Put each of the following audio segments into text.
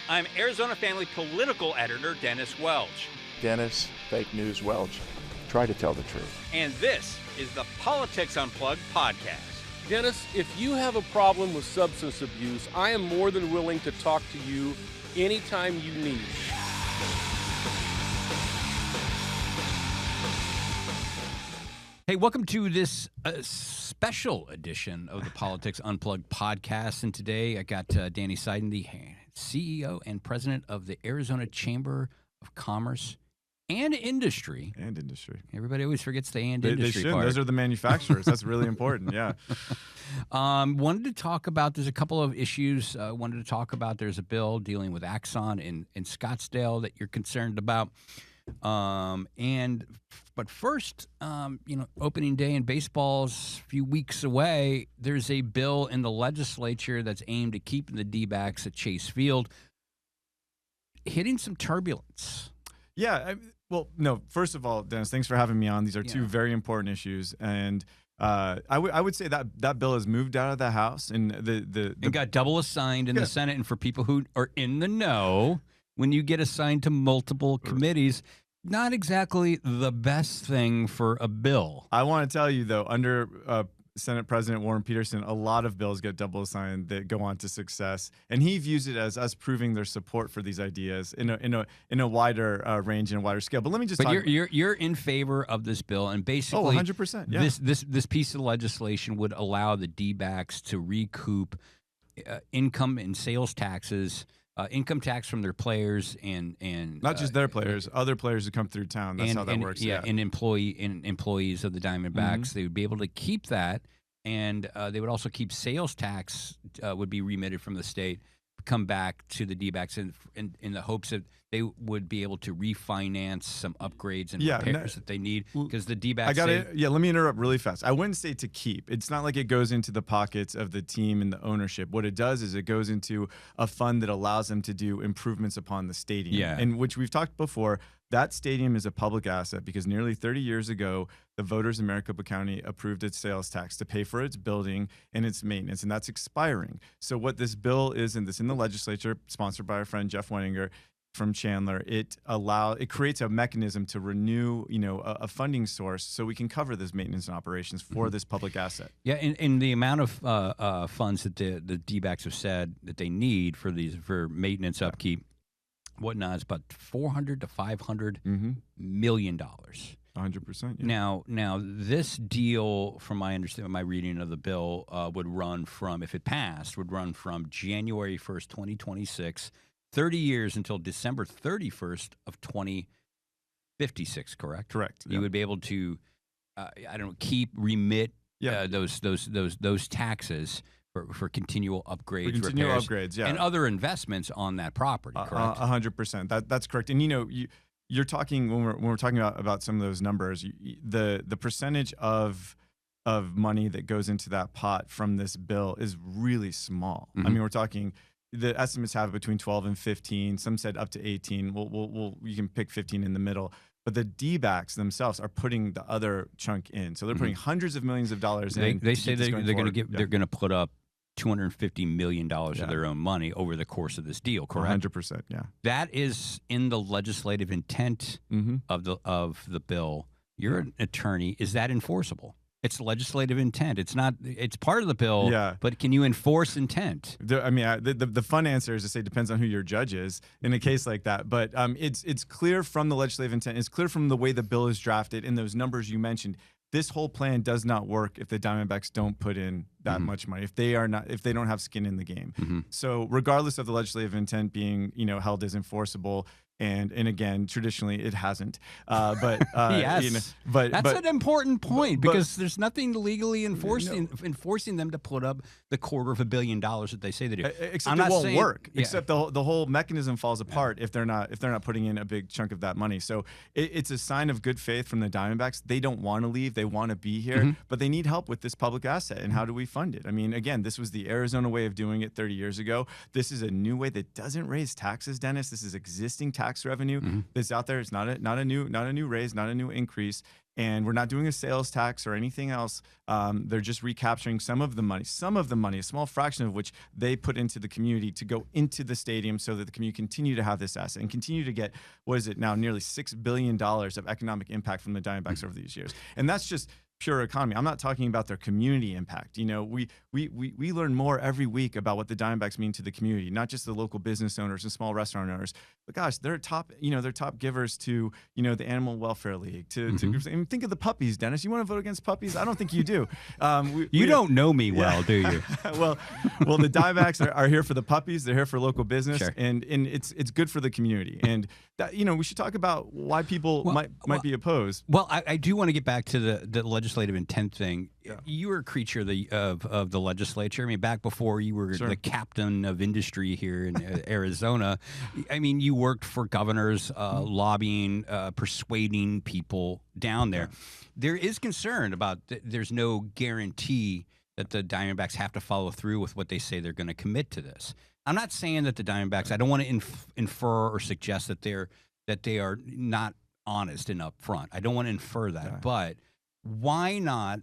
I'm Arizona Family political editor Dennis Welch. Dennis, fake news Welch. Try to tell the truth. And this is the Politics Unplugged podcast. Dennis, if you have a problem with substance abuse, I am more than willing to talk to you anytime you need. Hey, welcome to this special edition of the Politics Unplugged podcast. And today I got Danny Seiden, the CEO and president of the Arizona Chamber of Commerce and Industry. Everybody always forgets the industry they should. part. Those are the manufacturers. That's really important, yeah. Wanted to talk about, there's a couple of issues. Wanted to talk about, there's a bill dealing with Axon in Scottsdale that you're concerned about. But first, opening day in baseball's a few weeks away. There's a bill in the legislature that's aimed at keeping the D-backs at Chase Field, hitting some turbulence. Yeah, first of all, Dennis, thanks for having me on. These are two very important issues, and I would say that bill has moved out of the House and it got double assigned in the Senate. And for people who are in the know, when you get assigned to multiple committees, not exactly the best thing for a bill. I want to tell you, though, under Senate President Warren Peterson, a lot of bills get double assigned that go on to success, and he views it as us proving their support for these ideas in a wider range and a wider scale. But let me just. But you're in favor of this bill, and basically, 100%. Yeah. This piece of legislation would allow the D-backs to recoup income and sales taxes. Income tax from their players and not just their players, other players who come through town. That's how that works. Yeah, and employees of the Diamondbacks, they would be able to keep that, and they would also keep sales tax would be remitted from the state, come back to the D-backs in the hopes that they would be able to refinance some upgrades and repairs that they need, because the D-backs. Let me interrupt really fast. I wouldn't say to keep. It's not like it goes into the pockets of the team and the ownership. What it does is it goes into a fund that allows them to do improvements upon the stadium. Yeah. And which we've talked before. That stadium is a public asset because nearly 30 years ago, the voters in Maricopa County approved its sales tax to pay for its building and its maintenance, and that's expiring. So what this bill is, and this in the legislature, sponsored by our friend Jeff Wenninger from Chandler, it creates a mechanism to renew, a funding source so we can cover this maintenance and operations for this public asset. Yeah, and the amount of funds that the D-backs have said that they need for maintenance, upkeep, whatnot, is about $400 to $500 million. 100%. Yeah. Now, this deal, from my reading of the bill, would run from, if it passed, from January 1st, 2026, 30 years until December 31st of 2056. Correct. Correct. You would be able to, remit those taxes for continual upgrades, repairs, yeah, and other investments on that property. Correct. 100%. That's correct. And you're talking when we're talking about some of those numbers, the percentage of money that goes into that pot from this bill is really small. I mean, we're talking. The estimates have it between 12 and 15. Some said up to 18. You can pick 15 in the middle. But the D-backs themselves are putting the other chunk in, so they're putting hundreds of millions of dollars in. They say they're going to put up $250 million of their own money over the course of this deal. Correct. 100%. Yeah. That is in the legislative intent of the bill. You're an attorney. Is that enforceable? It's legislative intent. It's not. It's part of the bill. Yeah. But can you enforce intent? The fun answer is to say depends on who your judge is in a case like that. But it's clear from the legislative intent. It's clear from the way the bill is drafted and those numbers you mentioned. This whole plan does not work if the Diamondbacks don't put in that much money. If they don't have skin in the game. So regardless of the legislative intent being held as enforceable. And again, traditionally it hasn't. But yes, that's an important point because there's nothing legally enforcing them to put up the $250 million that they say they do. Except it won't work. Yeah. Except the whole mechanism falls apart if they're not putting in a big chunk of that money. So it's a sign of good faith from the Diamondbacks. They don't want to leave. They want to be here, but they need help with this public asset. And how do we fund it? I mean, again, this was the Arizona way of doing it 30 years ago. This is a new way that doesn't raise taxes, Dennis. This is existing tax tax revenue that's out there. It's not a new raise, not a new increase. And we're not doing a sales tax or anything else. They're just recapturing some of the money, a small fraction of which they put into the community to go into the stadium so that the community continue to have this asset and continue to get, what is it now, nearly $6 billion of economic impact from the Diamondbacks over these years. And that's just pure economy. I'm not talking about their community impact. You know, we learn more every week about what the Diamondbacks mean to the community, not just the local business owners and small restaurant owners, but gosh, they're top givers to, the Animal Welfare League, to groups. I mean, think of the puppies, Dennis. You want to vote against puppies? I don't think you do. You don't know me well, do you? well, the Diamondbacks are here for the puppies. They're here for local business, sure. and it's good for the community. And that, we should talk about why people might be opposed. Well, I do want to get back to the legislative intent thing. Yeah. You were a creature of the legislature. I mean, back before you were sure. the captain of industry here in Arizona. I mean, you worked for governors, lobbying, persuading people down there. Yeah. There is concern about there's no guarantee that the Diamondbacks have to follow through with what they say they're going to commit to this. I'm not saying that the Diamondbacks, I don't want to infer or suggest that they are not honest and upfront. I don't want to infer that. Yeah. But why not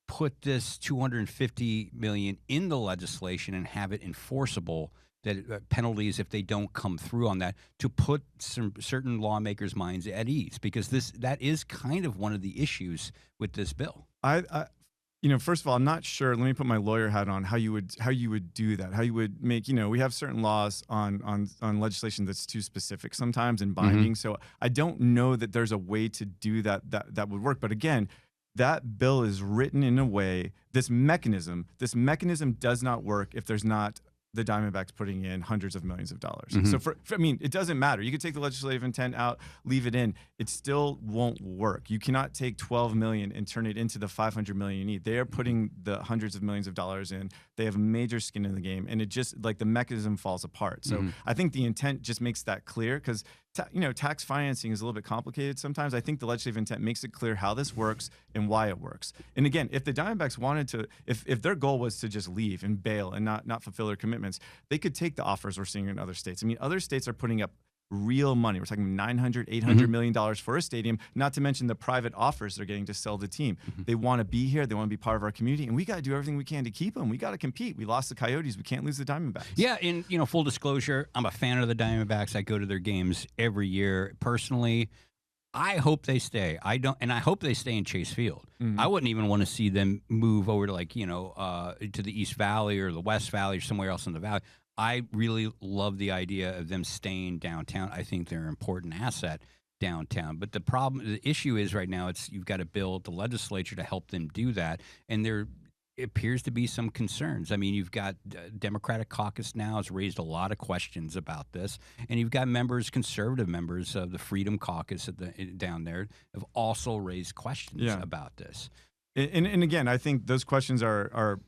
put this $250 million in the legislation and have it enforceable, that penalties if they don't come through on that, to put some certain lawmakers' minds at ease? Because that is kind of one of the issues with this bill. First of all, I'm not sure. Let me put my lawyer hat on. How you would do that? How you would make? We have certain laws on legislation that's too specific sometimes and binding. So I don't know that there's a way to do that would work. But again, that bill is written in a way. This mechanism does not work if there's not the Diamondbacks putting in hundreds of millions of dollars. So it doesn't matter. You could take the legislative intent out, leave it in. It still won't work. You cannot take $12 million and turn it into the $500 million you need. They are putting the hundreds of millions of dollars in. They have major skin in the game, and it just, like, the mechanism falls apart. So I think the intent just makes that clear, because tax financing is a little bit complicated sometimes. I think the legislative intent makes it clear how this works and why it works. And again, if the Diamondbacks wanted to, if their goal was to just leave and bail and not fulfill their commitments, they could take the offers we're seeing in other states. I mean, other states are putting up real money. We're talking $900, $800 million for a stadium, not to mention the private offers they're getting to sell the team. They want to be here. They want to be part of our community, and we got to do everything we can to keep them. We got to compete. We lost the Coyotes. We can't lose the Diamondbacks. Yeah, and full disclosure, I'm a fan of the Diamondbacks. I go to their games every year. Personally, I hope they stay. I hope they stay in Chase Field. I wouldn't even want to see them move over to to the East Valley or the West Valley or somewhere else in the valley. I really love the idea of them staying downtown. I think they're an important asset downtown. But the issue is right now, you've got to build the legislature to help them do that, and there appears to be some concerns. I mean, you've got Democratic caucus now has raised a lot of questions about this, and you've got conservative members of the Freedom Caucus down there have also raised questions about this. And again, I think those questions are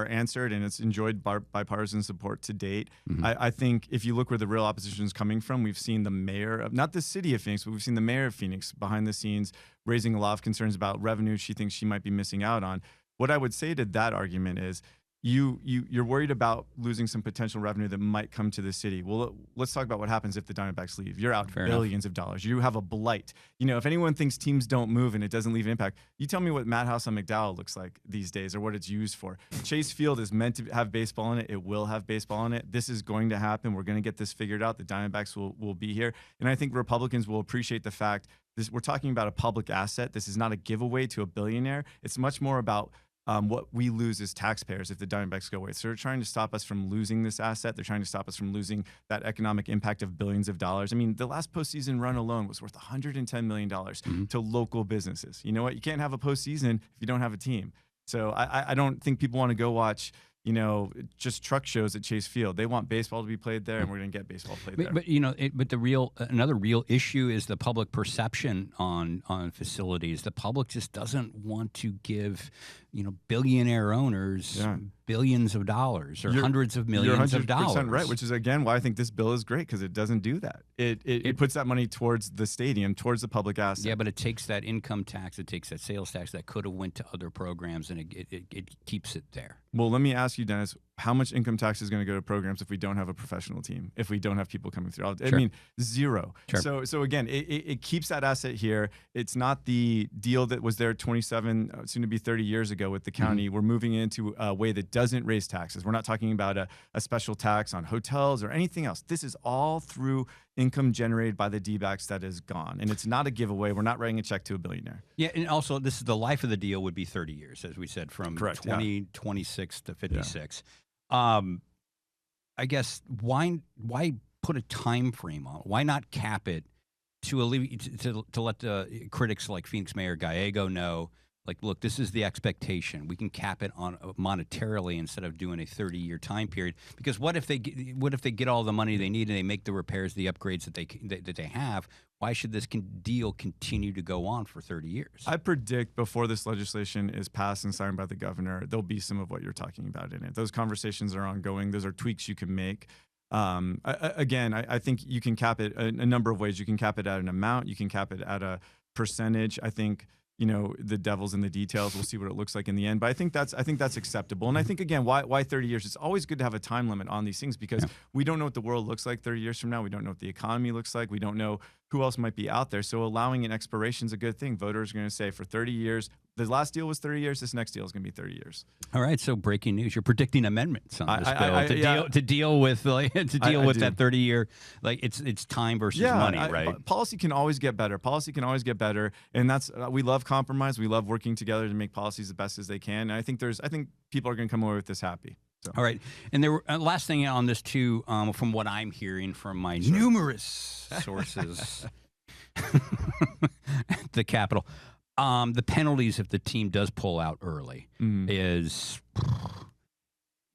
answered, and it's enjoyed bipartisan support to date. I think if you look where the real opposition is coming from, we've seen the mayor of, not the city of Phoenix, but we've seen the mayor of Phoenix behind the scenes raising a lot of concerns about revenue she thinks she might be missing out on. What I would say to that argument is, you're worried about losing some potential revenue that might come to the city. Well, let's talk about what happens if the Diamondbacks leave. You're out billions of dollars. You have a blight. If anyone thinks teams don't move and it doesn't leave an impact, you tell me what Madhouse on McDowell looks like these days, or what it's used for. Chase Field is meant to have baseball in it. It will have baseball in it. This is going to happen. We're going to get this figured out. The Diamondbacks will be here. And I think Republicans will appreciate the fact we're talking about a public asset. This is not a giveaway to a billionaire. It's much more about what we lose as taxpayers if the Diamondbacks go away. So they're trying to stop us from losing this asset. They're trying to stop us from losing that economic impact of billions of dollars. I mean, the last postseason run alone was worth $110 million to local businesses. You know what? You can't have a postseason if you don't have a team. So I don't think people want to go watch just truck shows at Chase Field. They want baseball to be played there, and we're going to get baseball played there. But another real issue is the public perception on facilities. The public just doesn't want to give billionaire owners billions of dollars or hundreds of millions of dollars. You're 100% right, which is, again, why I think this bill is great, because it doesn't do that. It puts that money towards the stadium, towards the public asset. Yeah, but it takes that income tax, it takes that sales tax that could have went to other programs, and it keeps it there. Well, let me ask you, Dennis, how much income tax is going to go to programs if we don't have a professional team, if we don't have people coming through? I Sure. mean, zero. Sure. So again, it keeps that asset here. It's not the deal that was there 27, soon to be 30 years ago with the county. We're moving into a way that doesn't raise taxes. We're not talking about a special tax on hotels or anything else. This is all through income generated by the dbacks that is gone. And it's not a giveaway. We're not writing a check to a billionaire. Yeah, and also this is the life of the deal would be 30 years, as we said, from Correct, 2026 to 56. I guess why put a time frame on it? Why not cap it to let the critics like Phoenix Mayor Gallego know, like, look, this is the expectation. We can cap it on monetarily instead of doing a 30-year time period. Because what if they get all the money they need and they make the repairs, the upgrades that they have? Why should this deal continue to go on for 30 years? I predict before this legislation is passed and signed by the governor, there'll be some of what you're talking about in it. Those conversations are ongoing. Those are tweaks you can make. I think you can cap it a number of ways. You can cap it at an amount. You can cap it at a percentage. I think, the devil's in the details. We'll see what it looks like in the end. But I think that's acceptable. And I think, again, why 30 years? It's always good to have a time limit on these things because we don't know what the world looks like 30 years from now. We don't know what the economy looks like. We don't know who else might be out there. So allowing an expiration is a good thing. Voters are going to say for 30 years, the last deal was 30 years. This next deal is going to be 30 years. All right. So breaking news: you're predicting amendments on this bill to deal with that 30-year, like it's time versus money, right? Policy can always get better. And that's we love compromise. We love working together to make policies the best as they can. And I think people are going to come away with this happy. So. All right. And there were last thing on this too, from what I'm hearing from my numerous sources, the Capitol, the penalties if the team does pull out early is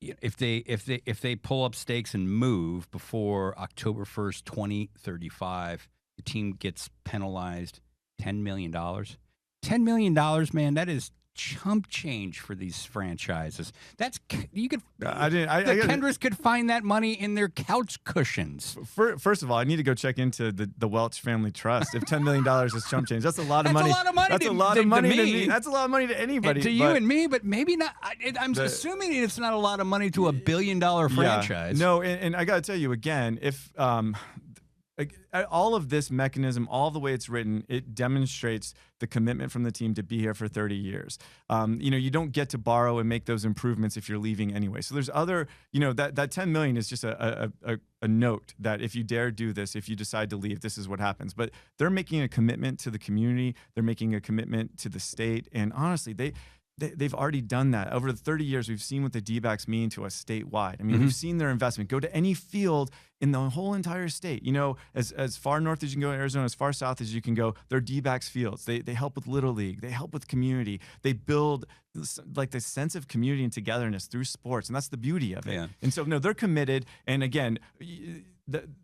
if they pull up stakes and move before October 1st, 2035, the team gets penalized $10 million. $10 million, man, that is chump change for these franchises. That's you could. Kendricks could find that money in their couch cushions. First of all, I need to go check into the Welch family trust. If $10 million is chump change, that's a lot of money. That's a lot of money to me. That's a lot of money to anybody. And to you and me, but maybe not. I'm assuming it's not a lot of money to a $1 billion franchise. No, and I got to tell you again, if all of this mechanism, all the way it's written, it demonstrates the commitment from the team to be here for 30 years. You don't get to borrow and make those improvements if you're leaving anyway. So there's other, that 10 million is just a note that if you dare do this, if you decide to leave, this is what happens. But they're making a commitment to the community. They're making a commitment to the state. And honestly, they've already done that. Over the 30 years, we've seen what the D-backs mean to us statewide. I mean, we've seen their investment. Go to any field in the whole entire state. As far north as you can go in Arizona, as far south as you can go, they're D-backs fields. They help with Little League. They help with community. They build like the sense of community and togetherness through sports, and that's the beauty of it. Yeah. And so, no, they're committed. And again,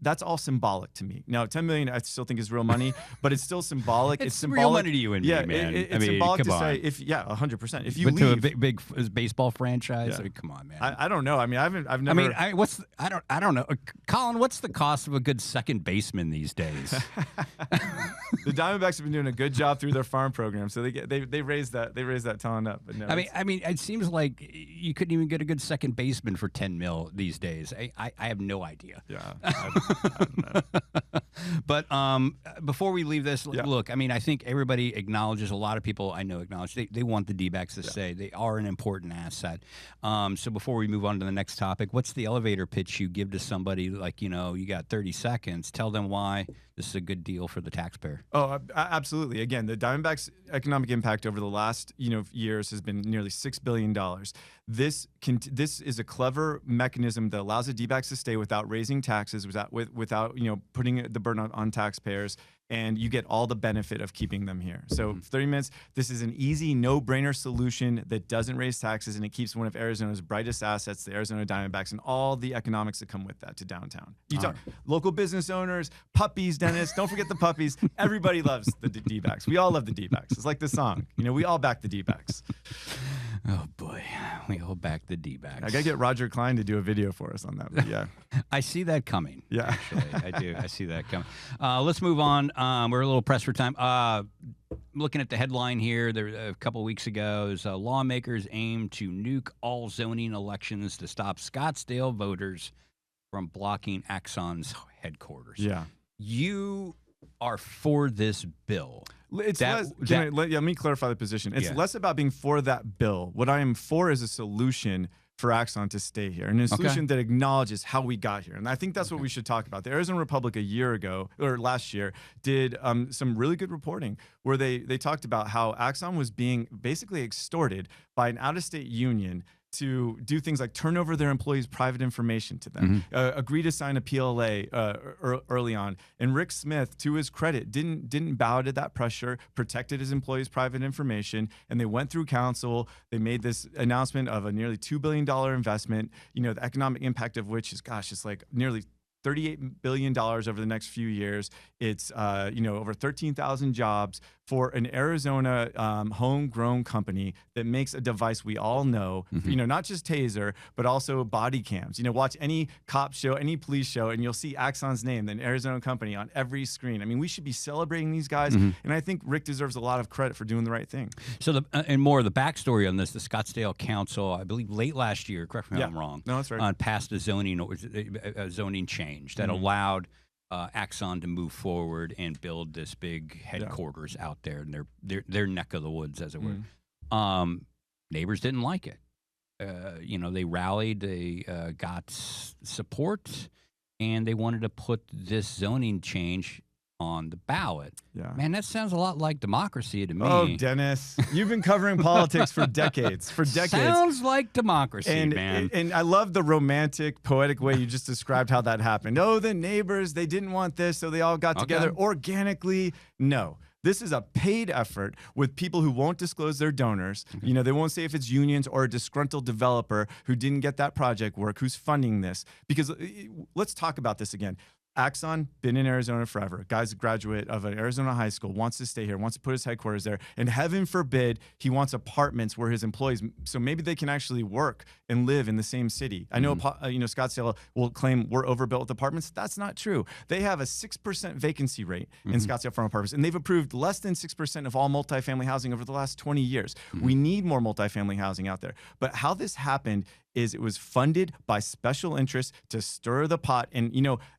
that's all symbolic to me. Now, $10 million, I still think is real money, but it's still symbolic. It's symbolic. Real money to you and me, man. It's symbolic to say, 100%. If you leave to a big baseball franchise, I mean, come on, man. I don't know. I mean, I've never. I don't know. Colin, what's the cost of a good second baseman these days? The Diamondbacks have been doing a good job through their farm program, so they raised that talent up. But no, I mean, it seems like you couldn't even get a good second baseman for $10 million these days. I have no idea. Yeah. I don't know. But before we leave this, look, I mean, I think everybody acknowledges, a lot of people I know acknowledge, they want the D-backs to stay. They are an important asset. So before we move on to the next topic, what's the elevator pitch you give to somebody like, you got 30 seconds, tell them why this is a good deal for the taxpayer? Oh, absolutely. Again, the Diamondbacks' economic impact over the last years has been nearly $6 billion. This is a clever mechanism that allows the D-backs to stay without raising taxes, without putting the burden on taxpayers, and you get all the benefit of keeping them here. So 30 minutes, this is an easy, no-brainer solution that doesn't raise taxes, and it keeps one of Arizona's brightest assets, the Arizona Diamondbacks, and all the economics that come with that to downtown. You talk local business owners, puppies, Dennis, don't forget the puppies. Everybody loves the D-backs. We all love the D-backs. It's like the song. We all back the D-backs. Oh, boy. We all back the D-backs. I got to get Roger Klein to do a video for us on that. But yeah. I see that coming. Yeah. Actually, I do. I see that coming. Let's move on. We're a little pressed for time. looking at the headline here, there a couple of weeks ago, is lawmakers aim to nuke all zoning elections to stop Scottsdale voters from blocking Axon's headquarters. Yeah. You are for this bill. It's let me clarify the position. It's less about being for that bill. What I am for is a solution for Axon to stay here, and a solution that acknowledges how we got here. And I think that's what we should talk about. The Arizona Republic a year ago, or last year, did some really good reporting where they talked about how Axon was being basically extorted by an out-of-state union to do things like turn over their employees' private information to them, agree to sign a PLA early on. And Rick Smith, to his credit, didn't bow to that pressure, protected his employees' private information, and they went through council. They made this announcement of a nearly $2 billion investment, the economic impact of which is, it's like nearly $38 billion over the next few years. It's over 13,000 jobs for an Arizona homegrown company that makes a device we all know, not just taser, but also body cams. Watch any cop show, any police show, and you'll see Axon's name, an Arizona company, on every screen. I mean, we should be celebrating these guys, and I think Rick deserves a lot of credit for doing the right thing. So, and more of the backstory on this, the Scottsdale Council, I believe late last year, correct me if I'm wrong, no, that's right, passed a zoning change that allowed Axon to move forward and build this big headquarters out there in their neck of the woods, as it were. Neighbors didn't like it. They rallied, they got support, and they wanted to put this zoning change on the ballot. Yeah. Man, that sounds a lot like democracy to me. Oh, Dennis, you've been covering politics for decades. Sounds like democracy, man. And I love the romantic, poetic way you just described how that happened. Oh, the neighbors, they didn't want this, so they all got together organically. No. This is a paid effort with people who won't disclose their donors. They won't say if it's unions or a disgruntled developer who didn't get that project work, who's funding this. Because let's talk about this again. Axon, been in Arizona forever. Guy's a graduate of an Arizona high school, wants to stay here, wants to put his headquarters there. And heaven forbid, he wants apartments where his employees, so maybe they can actually work and live in the same city. I know, Scottsdale will claim we're overbuilt with apartments. That's not true. They have a 6% vacancy rate in Scottsdale from apartments, and they've approved less than 6% of all multifamily housing over the last 20 years. We need more multifamily housing out there. But how this happened is it was funded by special interests to stir the pot. And,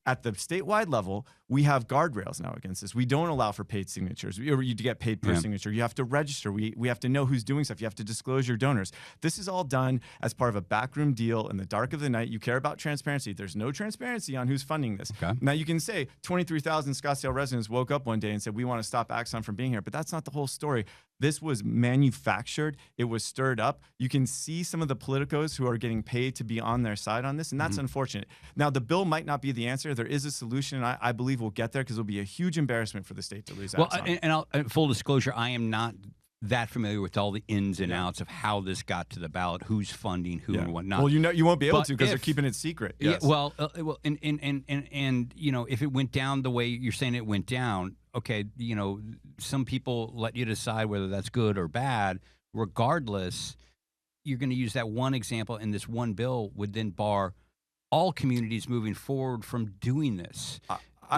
at the statewide level, we have guardrails now against this. We don't allow for paid signatures. You get paid per signature. You have to register. We have to know who's doing stuff. You have to disclose your donors. This is all done as part of a backroom deal in the dark of the night. You care about transparency. There's no transparency on who's funding this. Now, you can say 23,000 Scottsdale residents woke up one day and said, we want to stop Axon from being here. But that's not the whole story. This was manufactured. It was stirred up. You can see some of the politicos who are getting paid to be on their side on this, and that's unfortunate. Now, the bill might not be the answer. There is a solution, and I believe we'll get there because it'll be a huge embarrassment for the state to lose Axon. And full disclosure, I am not that familiar with all the ins and outs of how this got to the ballot, who's funding who and whatnot. Well, you won't be able to because they're keeping it secret. Yes. And if it went down the way you're saying it went down, okay, some people let you decide whether that's good or bad. Regardless, you're going to use that one example, and this one bill would then bar all communities moving forward from doing this.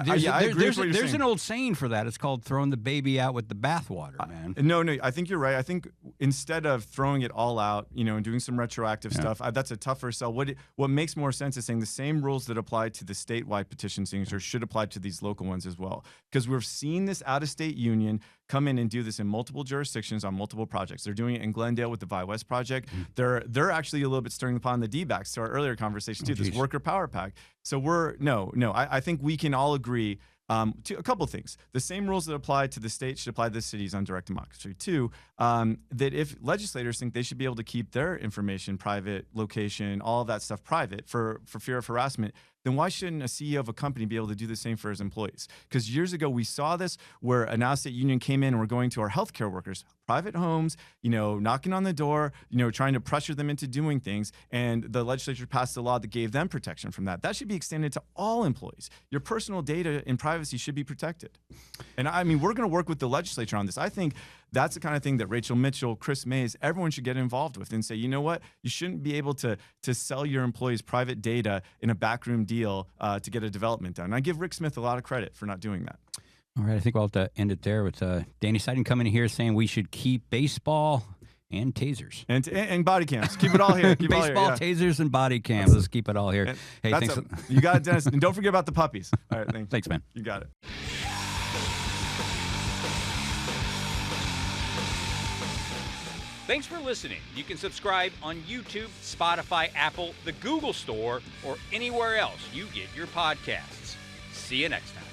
There's an old saying for that. It's called throwing the baby out with the bathwater, man. No, I think you're right. I think instead of throwing it all out, and doing some retroactive stuff, that's a tougher sell. What makes more sense is saying the same rules that apply to the statewide petition signatures should apply to these local ones as well. Because we've seen this out-of-state union come in and do this in multiple jurisdictions on multiple projects. They're doing it in Glendale with the Vi West project. They're actually a little bit stirring the pot on the dbacks to our earlier conversation too. This worker power pack. So I think we can all agree to a couple of things. The same rules that apply to the state should apply to the cities on direct democracy. Two, that if legislators think they should be able to keep their information private, location, all of that stuff private for fear of harassment, then why shouldn't a CEO of a company be able to do the same for his employees? Because years ago, we saw this where an out-of-state union came in and we're going to our healthcare workers, private homes, knocking on the door, trying to pressure them into doing things. And the legislature passed a law that gave them protection from that. That should be extended to all employees. Your personal data and privacy should be protected. And we're going to work with the legislature on this. I think that's the kind of thing that Rachel Mitchell, Chris Mays, everyone should get involved with and say, you know what? You shouldn't be able to sell your employees' private data in a backroom deal to get a development done. And I give Rick Smith a lot of credit for not doing that. All right, I think we'll have to end it there with Danny Seiden coming in here saying we should keep baseball and tasers. And body cams. Keep it all here. Keep Baseball, it all here, tasers, and body cams. Let's keep it all here. Hey, thanks. You got it, Dennis. And don't forget about the puppies. All right, thanks. Thanks, man. You got it. Thanks for listening. You can subscribe on YouTube, Spotify, Apple, the Google Store, or anywhere else you get your podcasts. See you next time.